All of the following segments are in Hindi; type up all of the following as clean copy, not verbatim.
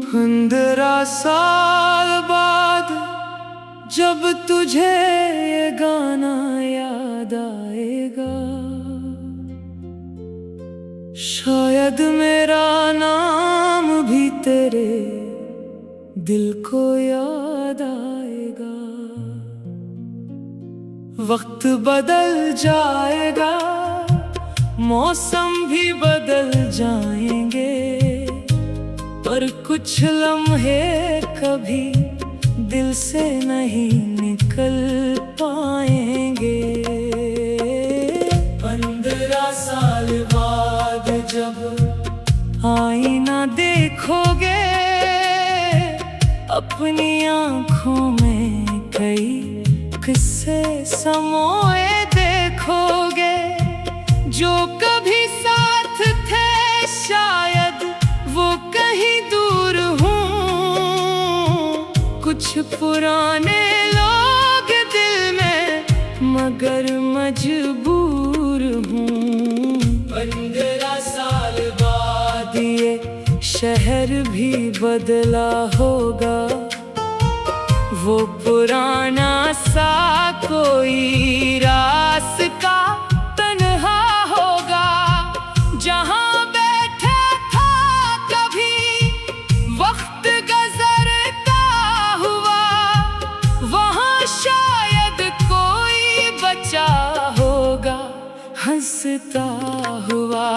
15 साल बाद जब तुझे ये गाना याद आएगा, शायद मेरा नाम भी तेरे दिल को याद आएगा। वक्त बदल जाएगा, मौसम भी बदल जाएंगे, पर कुछ लम्हे कभी दिल से नहीं निकल पाएंगे। 15 साल बाद जब आईना देखोगे, अपनी आँखों में कई किस्से समोए देखोगे, जो कभी साथ थे शायद वो कहीं दूर हूँ। कुछ पुराने लोग दिल में मगर मजबूर हूँ। 15 साल बाद ये शहर भी बदला होगा, वो पुराना सा कोई रास्ता तन्हा होगा, जहाँ बैठा था कभी वक्त गुजरता हुआ, वहाँ शायद कोई बचा होगा हंसता हुआ।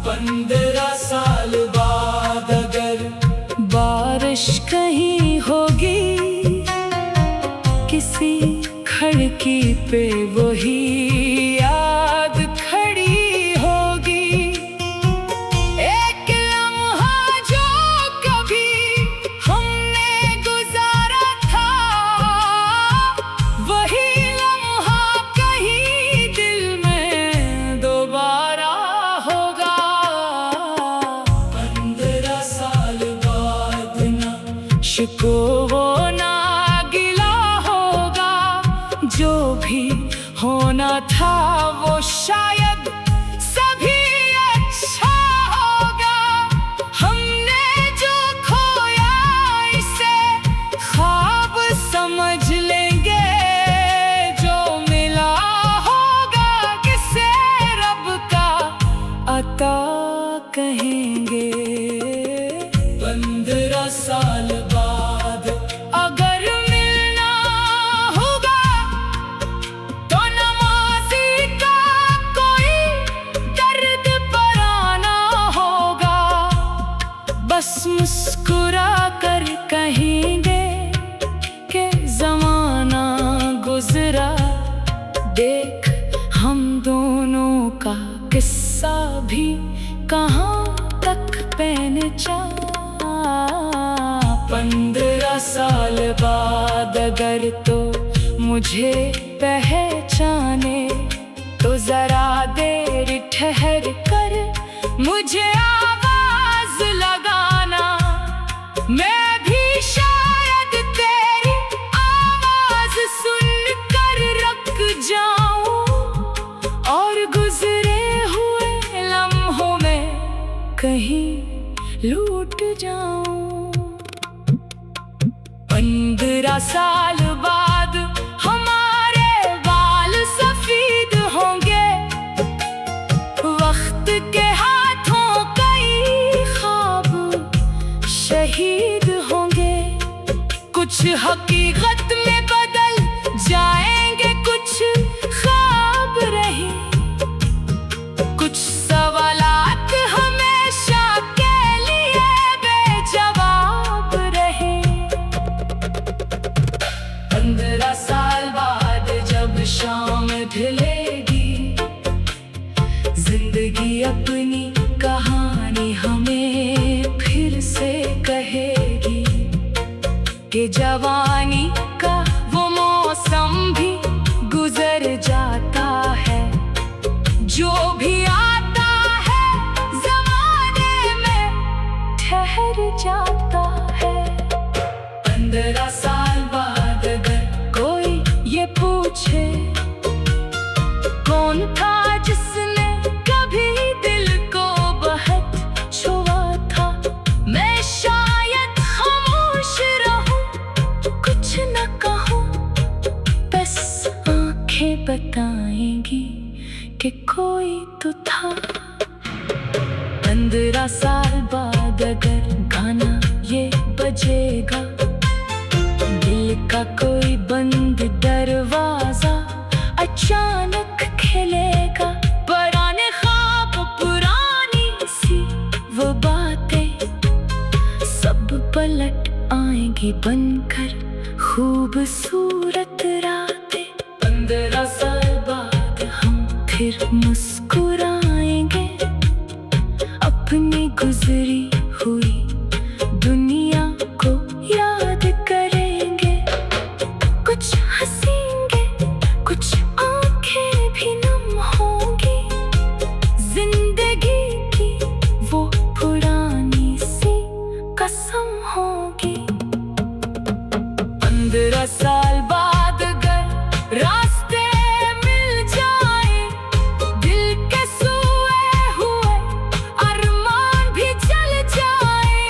15 साल बाद अगर बारिश कहीं होगी, किसी खिड़की पे वही याद खड़ी होगी। एक लम्हा जो कभी हमने गुजारा था, वही लम्हा कहीं दिल में दोबारा होगा। 15 साल बाद ना शिकवा ना जो भी होना था वो शायद सभी अच्छा होगा। हमने जो खोया इसे ख्वाब समझ लेंगे, जो मिला होगा किसे रब का अता कहेंगे। 15 साल बाद अगर बस मुस्कुरा कर कहेंगे कि ज़माना गुजरा, देख हम दोनों का किस्सा भी कहाँ तक पहुँचा। 15 साल बाद अगर तो मुझे पहचाने, तो जरा देर ठहर कर मुझे आवाज लगाना। मैं भी शायद तेरी आवाज सुनकर रुक जाऊं, और गुजरे हुए लम्हों में कहीं लूट जाऊं। 15 साल बाद हमारे बाल सफेद होंगे, वक्त के हाथों कई ख्वाब शहीद होंगे। कुछ हकीकत में बदल जाएंगे, कुछ ख्वाब रहे, कुछ सवालात हमेशा के लिए बेजवाब रहे। कि कोई तो था। 15 साल बाद अगर गाना ये बजेगा, दिल का कोई बंद दरवाजा अचानक खिलेगा। पुराने ख्वाब, पुरानी सी वो बातें सब पलट आएंगी बनकर खूबसूरत रातें। 15 साल बाद हम फिर मुस्कुराएंगे, अपनी गुजरी हुई दुनिया को याद करेंगे। कुछ हंसेंगे, कुछ आंखें भी नम होंगी, जिंदगी की वो पुरानी सी कसम होगी। 15 साल बाद अगर रास्ते मिल जाए, दिल के सोए हुए अरमान भी चल जाए,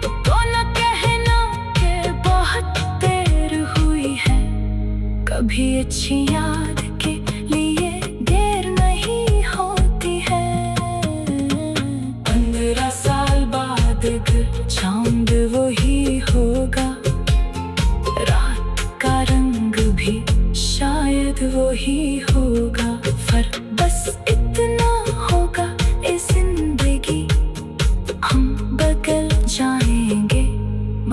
तो न कहना कि बहुत देर हुई है। कभी अच्छी याद के लिए देर नहीं होती है। 15 साल बाद अगर चांद वही होगा, रात का रंग भी शायद वही होगा। फर्क बस इतना होगा, इस जिंदगी हम बदल जाएंगे,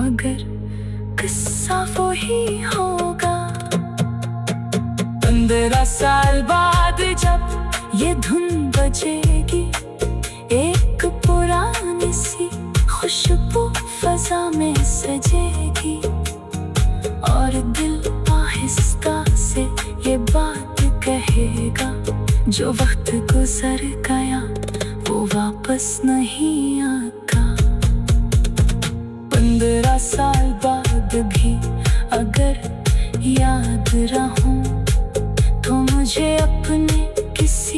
मगर किस्सा वही होगा। 15 साल बाद जब ये धुन बजेगी, एक पुरानी सी खुशबू फजा में सजेगी, और दिल आहिस्ता से ये बात कहेगा, जो वक्त गुजर गया वो वापस नहीं आता। 15 साल बाद भी अगर याद रहूं, तो मुझे अपने किसी